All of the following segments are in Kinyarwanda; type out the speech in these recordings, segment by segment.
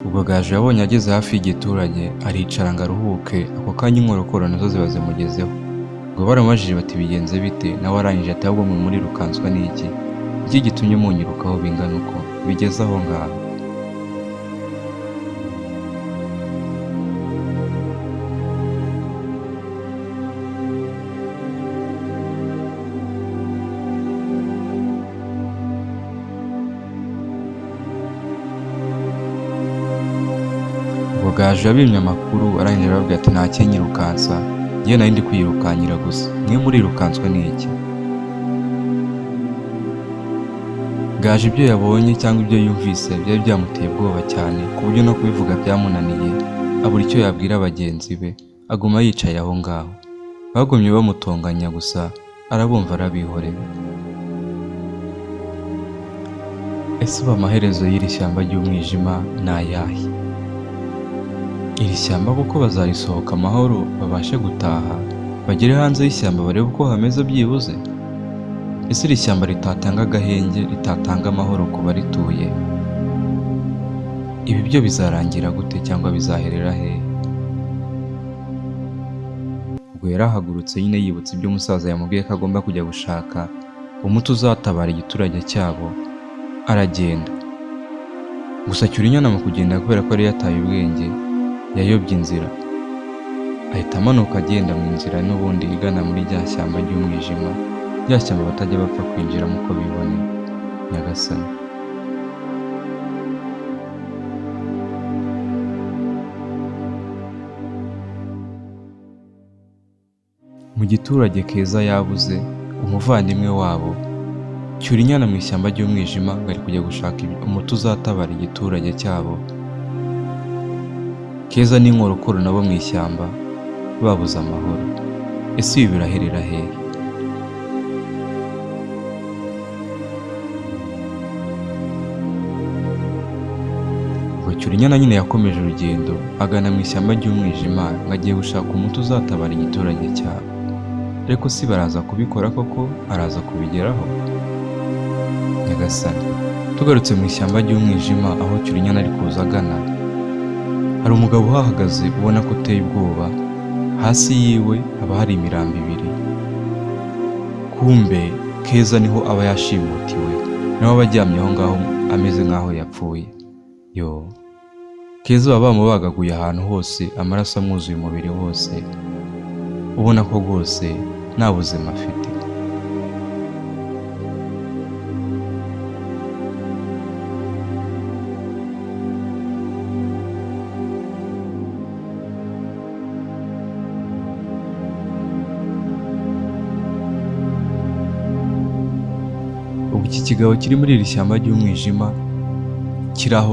Ubwo Gaju yabonye ageze hafi y'igiturage aricara ngo aruhuke, ako kanya inkorokoro nazo ziba zimugezeho. Ubwo baramubajije bati bigenze bite, nawe arangije ati ahubwo mwe murirukanswa n'iki? Iki gitumye munyirukaho bingana uko? Bigeze aho ngaho. Ubwo Gaju yabimye amakuru arangije arababwira ati nta kinyirukansa, njyewe nari ndi kwiyirukankira gusa, mwe murirukanswa n'iki? Gaju ibyo yabonye cyangwa ibyo yumvise byari byamuteye ubwoba cyane ku buryo no kubivuga byamunaniye, abura icyo yabwira bagenzi be, aguma yicaye aho ngaho. Bagumye bamutonganya gusa arabumva arabihorera. Ese ubu amaherezo y'iri shyamba ry'umwijima ni ayahe? Iri shyamba kuko bazarisohoka amahoro babashe gutaha, bagere hanze y'ishyamba barebe uko hameze byibuze? Ese iri shyamba ritatanga agahenge, ritatanga amahoro ku barituye? Ibi byo bizarangira gute cyangwa bizaherera hehe? Ubwo yarahagurutse nyine yibutse ibyo umusaza yamubwiye ko agomba kujya gushaka umuti uzatabara igiturage cyabo, aragenda. Gusa Cyurinyana mu kugenda kubera ko yari yataye ubwenge, yayobye inzira, ahita amanuka agenda mu nzira n'ubundi igana muri rya shyamba ry'umwijima, rya shyamba batajya bapfa kwinjiramo uko biboneye. Nyagasani. Mu giturage Keza yabuze umuvandimwe wabo, Cyurinyana mu ishyamba ry'umwijima ngo ari kujya gushaka umuti uzatabara igiturage cyabo. Keza n'inkorokoro nabo mu ishyamba babuze amahoro. Ese ibi biraherera hehe? Ubwo Cyurinyana nyine yakomeje urugendo agana mu ishyamba ry'umwijima ngo agiye gushaka umuti uzatabara igiturage cyabo. Ariko si baraza kubikora koko? Araza kubigeraho? Nyagasani. Tugarutse mu ishyamba ry'umwijima aho Cyurinyana ari kuza agana, hari umugabo uhahagaze ubona ko uteye ubwoba, hasi yiwe haba hari imirambo ibiri. Kumbe Keza niho aba yashimutiwe, nawe aba aryamye aho ngaho ameze nk'aho yapfuye. Keza baba bamubagaguye ahantu hose, amaraso amwuzuye umubiri wose, ubona ko rwose nta buzima afite. Ubu iki kigabo kiri muri iri shyamba ry'umwijima kiri aho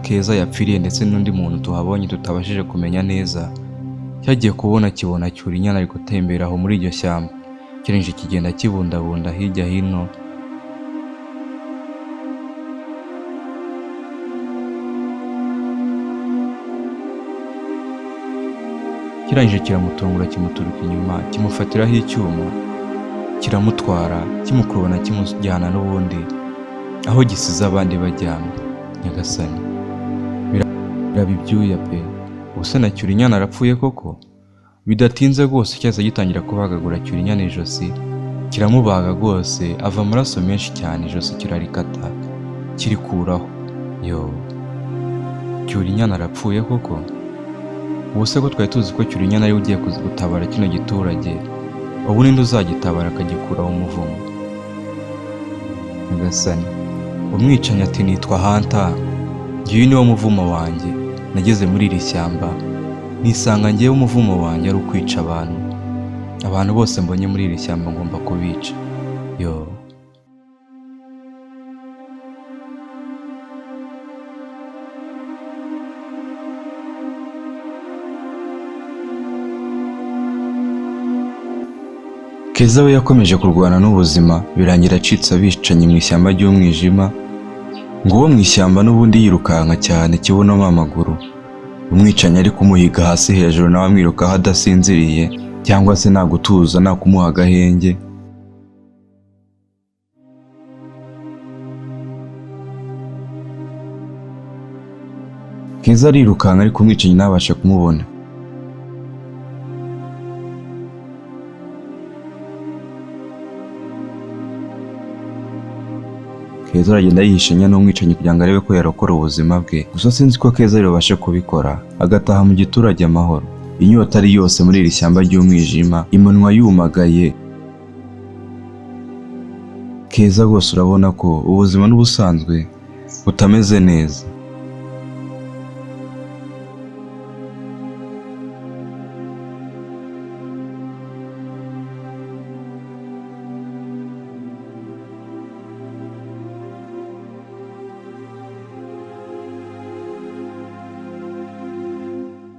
Keza yapfiriye, ndetse n'undi muntu tuhabonye tutabashije kumenya neza, cyagiye kubona kibona Cyurinyana ari gutembera aho muri iryo shyamba, kirangije kigenda kibundabunda hirya hino. Kirangije kiramutungura kimuturuka inyuma, kimufatiraho icyuma, kiramutwara kimukurubana kimujyana n'ubundi aho gisize abandi bajyana. Nyagasani. Biraba ibyuya pe. Ubuse na Cyurinyana arapfuye koko? Bidatinze rwose cyahise gitangira kubagagura Cyurinyana ijosi, kiramubaga rwose, ava amaraso menshi cyane, ijosi kirarikata kirikuraho. Cyurinyana arapfuye koko? Ubuse ko twari tuzi ko Cyurinyana ariwe ugiye gutabara kino giturage, ubu ninde uzagitabara akagikuraho umuvumo? Nyagasani. Umwicanyi ati nitwa Hanta, ngiye niwo muvumo wanjye. Nageze muri iri shyamba nisanga ngewe umuvumo wanjye ari ukwica abantu bose mbonye muri iri shyamba ngomba kubica. Keza we yakomeje kurwana n'ubuzima, birangira acitse abicanyi mu ishyamba ry'umwijima, ngo uwo mu ishyamba n'ubundi yirukanka cyane kibonamo amaguru, umwicanyi ari kumuhiga hasi hejuru nawe amwirukaho adasinziriye, cyangwa se nta gutuza, nta kumuha agahenge. Keza arirukanka ariko umwicanyi ntabashe kumubona. Keza aragenda yihishanya n'umwicanyi kugira ngo arebe ko yarokora ubuzima bwe, gusa sinzi ko Keza yabashe kubikora, agataha mu giturage amahoro. Inyota ari yose muri iri shyamba ry'umwijima, iminwa yumagaye. Keza rwose urabona ko ubuzima n'ubusanzwe butameze neza.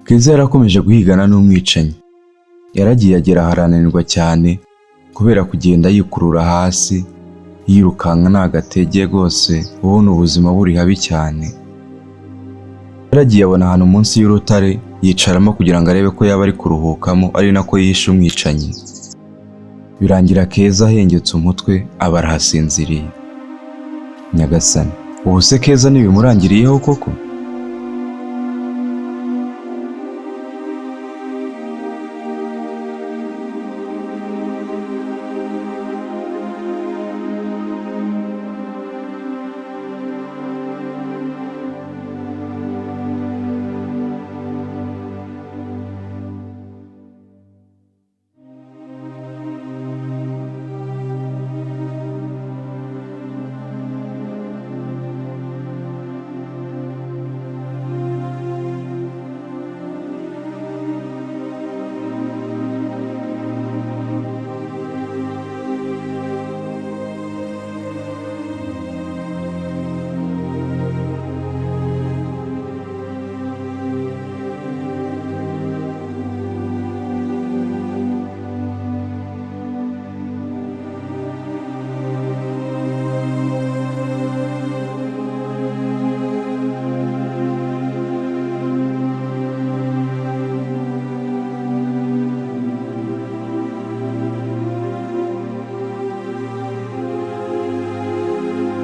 Keza yarakomeje guhigana n'umwicanyi. Yaragiye agera aharananirwa cyane kubera kugenda yikurura hasi, yirukanka nta gatege rwose, ubona ubuzima buri habi cyane. Yaragiye abona ahantu munsi y'urutare yicaramo kugira ngo arebe ko yaba ari kuruhukamo, ari nako yishe umwicanyi. Birangira Keza ahengetse umutwe aba arahasinziriye. Nyagasani, ubu se Keza ntibimurangiriyeho koko?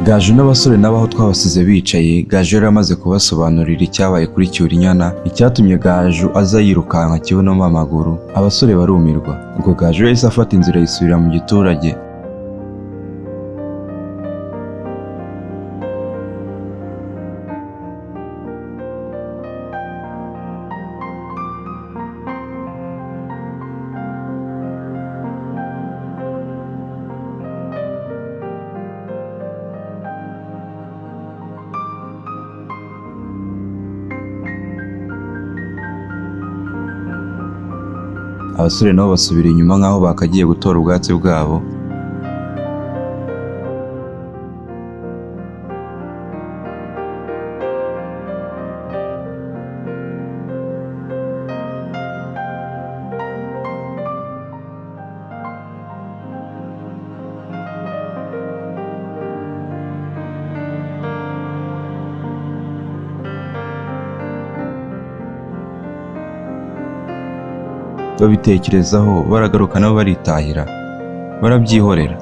Gaju n'abasore n'abaho twabasize bicaye. Gaju yari amaze kubasobanurira icyabaye kuri Cyurinyana, icyatumye Gaju aza yirukanka kibonamo amaguru. Abasore barumirwa. Ubwo Gaju yahise afata inzira yisubira mu giturage. Abasore nabo basubira inyuma nk'aho bakagiye gutora ubwatsi bwabo. Babitekerezaho baragaruka nabo baritahira, barabyihorera.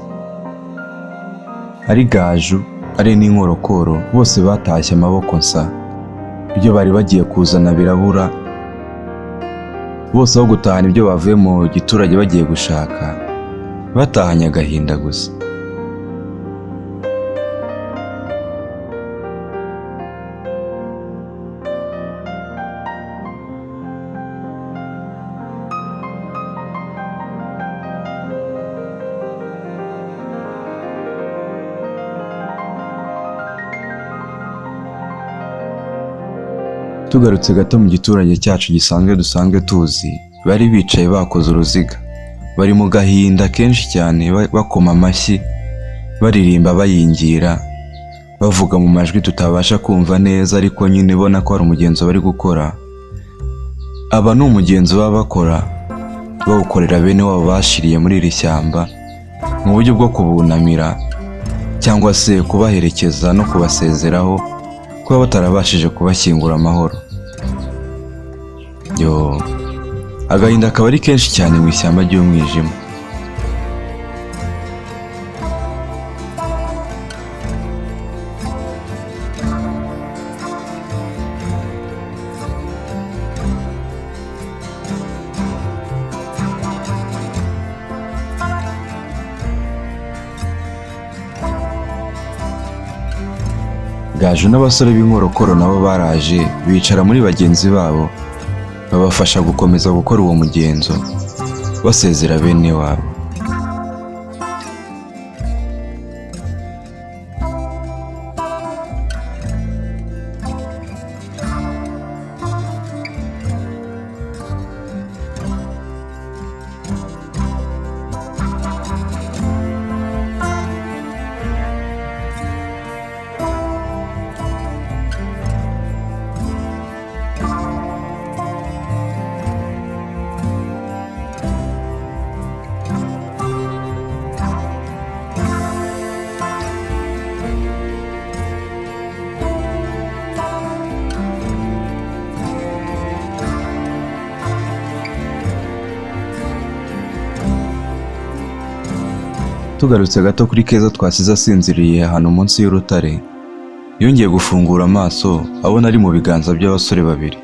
Ari Gaju ari n'inkorokoro bose batashye amaboko nsa. Ibyo bari bagiye kuzana birabura, bose aho gutahana ibyo bavuye mu giturage bagiye gushaka, batahanye agahinda gusa. Tugarutse gato mu giturage cyacu dusanzwe tuzi, bari bicaye bakoze uruziga, bari mu gahinda kenshi cyane, bakoma amashyi, baririmba bayingira, bavuga mu majwi tutabasha kumva neza, ariko nyine ubona ko hari umugenzo bari gukora. Aba ni umugenzo baba bakora, bawukorera bene wabo bashiriye muri iri shyamba, mu buryo bwo kubunamira cyangwa se kubaherekeza no kubasezeraho kuba batarabashije kubashyingura amahoro. Agahinda kaba ari kenshi cyane mu ishyamba ry'umwijima. Gaju n'abasore b'inkorokoro nabo baraje bicara muri bagenzi babo babafasha gukomeza gukora uwo mugenzo basezera bene wabo. Tugarutse gato kuri Keza twasize asinziriye ahantu munsi y'urutare, yongeye gufungura amaso abona ari mu biganza by'abasore babiri.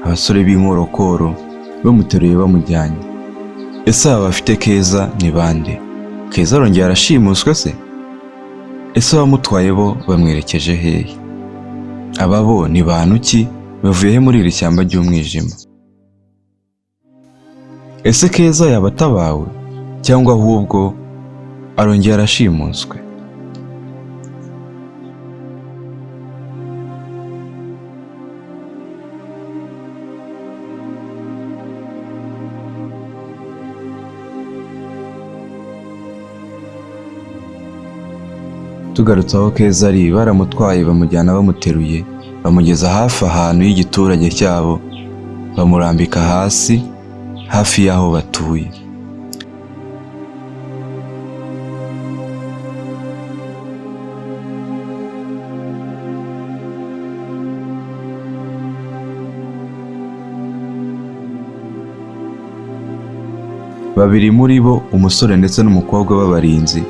Abasore b'inkorokoro bamuteruye bamujyanye. Ese aba bafite Keza ni bande? Keza arongera arashimuswe se? Ese abamutwaye bo bamwerekeje hehe? Aba bo ni bantu ki bavuye he muri iri shyamba ry'umwijima? Ese Keza yaba atabawe cyangwa ahubwo arongera arashimuswe? Tugarutse aho Keza ari, baramutwaye bamujyana bamuteruye bamugeza hafi ahantu y'igiturage cyabo, bamurambika hasi hafi y'aho batuye. Babiri muri bo, umusore ndetse n'umukobwa b'abarinzi,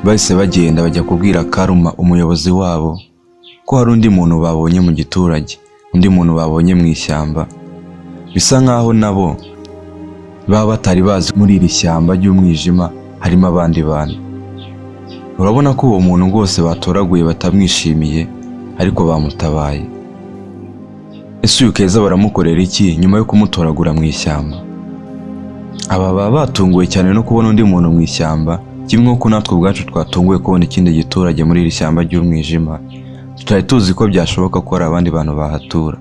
bahise bagenda bajya kubwira Karuma umuyobozi wabo ko hari undi muntu babonye mu giturage, undi muntu babonye mu ishyamba. Bisa nkaho nabo baba batari bazi muri iri shyamba ry'umwijima harimo abandi bantu. Urabona ko uwo muntu rwose batoraguye batamwishimiye ariko bamutabaye. Ese uyu Keza baramukorera iki nyuma yo kumutoragura mu ishyamba? Aba baba batunguwe cyane no kubona undi muntu mu ishyamba, kimwe nk'uko natwe ubwacu twatunguwe kubona ikindi giturage muri iri shyamba ry'umwijima. Tutari tuzi ko byashoboka ko hari abandi bantu bahatura.